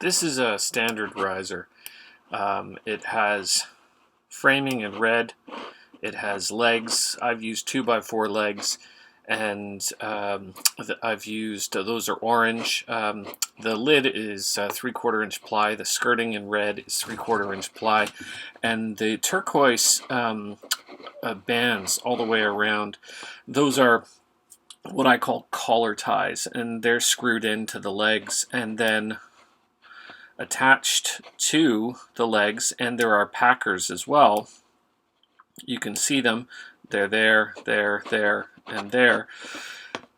This is a standard riser. It has framing in red. It has legs. I've used 2x4 legs, and I've used those are orange. The lid is 3/4 inch ply. The skirting in red is 3/4 inch ply, and the turquoise bands all the way around. Those are what I call collar ties, and they're screwed into the legs and then attached to the legs, and there are packers as well. You can see them. They're there, and there.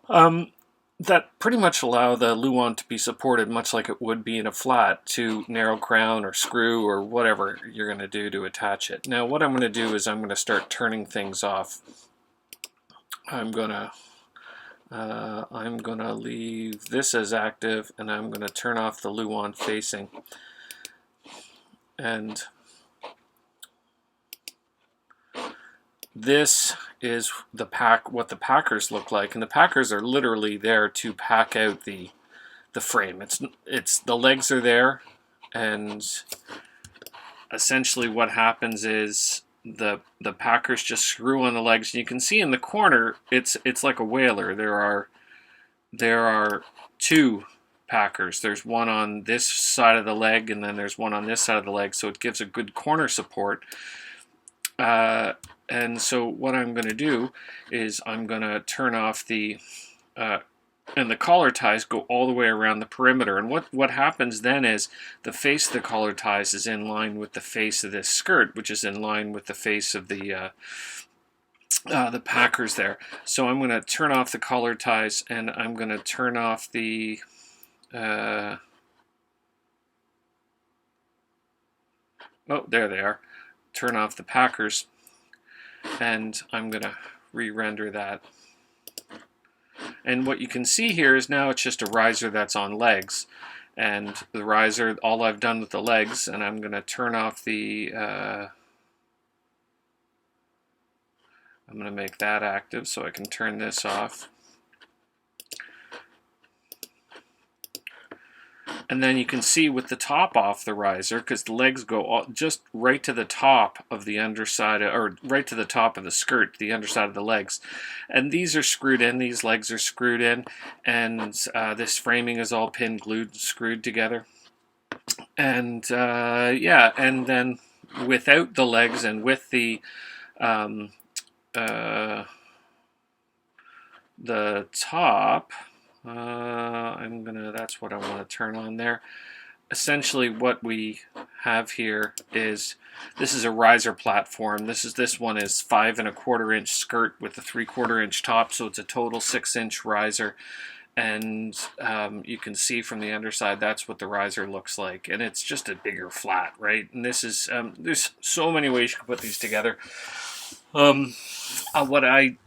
That pretty much allow the luan to be supported much like it would be in a flat to narrow crown or screw or whatever you're going to do to attach it. Now what I'm going to do is I'm going to start turning things off. I'm going to leave this as active, and I'm going to turn off the luan facing. And this is what the packers look like, and the packers are literally there to pack out the frame. It's the legs are there, and essentially what happens is the packers just screw on the legs, and you can see in the corner it's like a whaler. There are two packers. There's one on this side of the leg, and then there's one on this side of the leg, so it gives a good corner support. And so what I'm going to do is I'm going to turn off the and the collar ties go all the way around the perimeter. And what happens then is the face of the collar ties is in line with the face of this skirt, which is in line with the face of the packers there. So I'm going to turn off the collar ties, and I'm going to turn off the oh, there they are. Turn off the packers, and I'm going to re-render that. And what you can see here is now it's just a riser that's on legs. And the riser, all I've done with the legs, and I'm going to turn off the... I'm going to make that active so I can turn this off. And then you can see with the top off the riser, because the legs go just right to the top of the underside, or right to the top of the skirt, the underside of the legs. And these are screwed in, these legs are screwed in, and this framing is all pin glued, screwed together. And yeah, and then without the legs and with the top, that's what I want to turn on there. Essentially what we have here is, this is a riser platform. This one is 5 1/4 inch skirt with a 3/4 inch top, so it's a total 6 inch riser. And you can see from the underside that's what the riser looks like, and it's just a bigger flat, right? And this is there's so many ways you can put these together.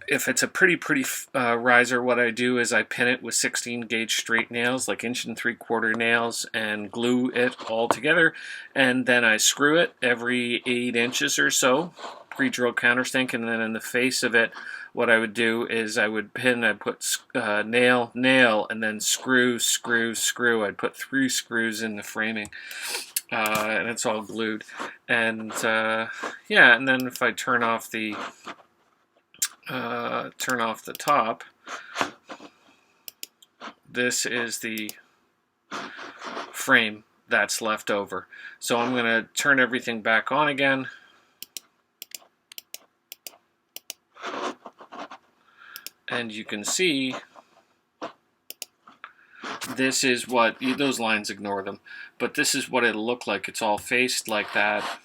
If it's a pretty riser, what I do is I pin it with 16 gauge straight nails, like 1 3/4 nails, and glue it all together, and then I screw it every 8 inches or so, pre-drill countersink. And then in the face of it, what I would do is I would pin, I'd put nail, and then screw. I'd put 3 screws in the framing. And it's all glued. And yeah, and then if I turn off the top, this is the frame that's left over. So I'm going to turn everything back on again. And you can see this is what, those lines, ignore them, but this is what it'll look like. It's all faced like that.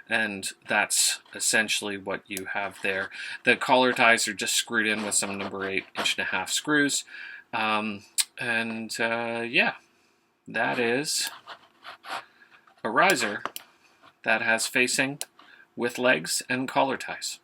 And that's essentially what you have there. The collar ties are just screwed in with some number 8 1.5 inch screws. Yeah, that is a riser that has facing with legs and collar ties.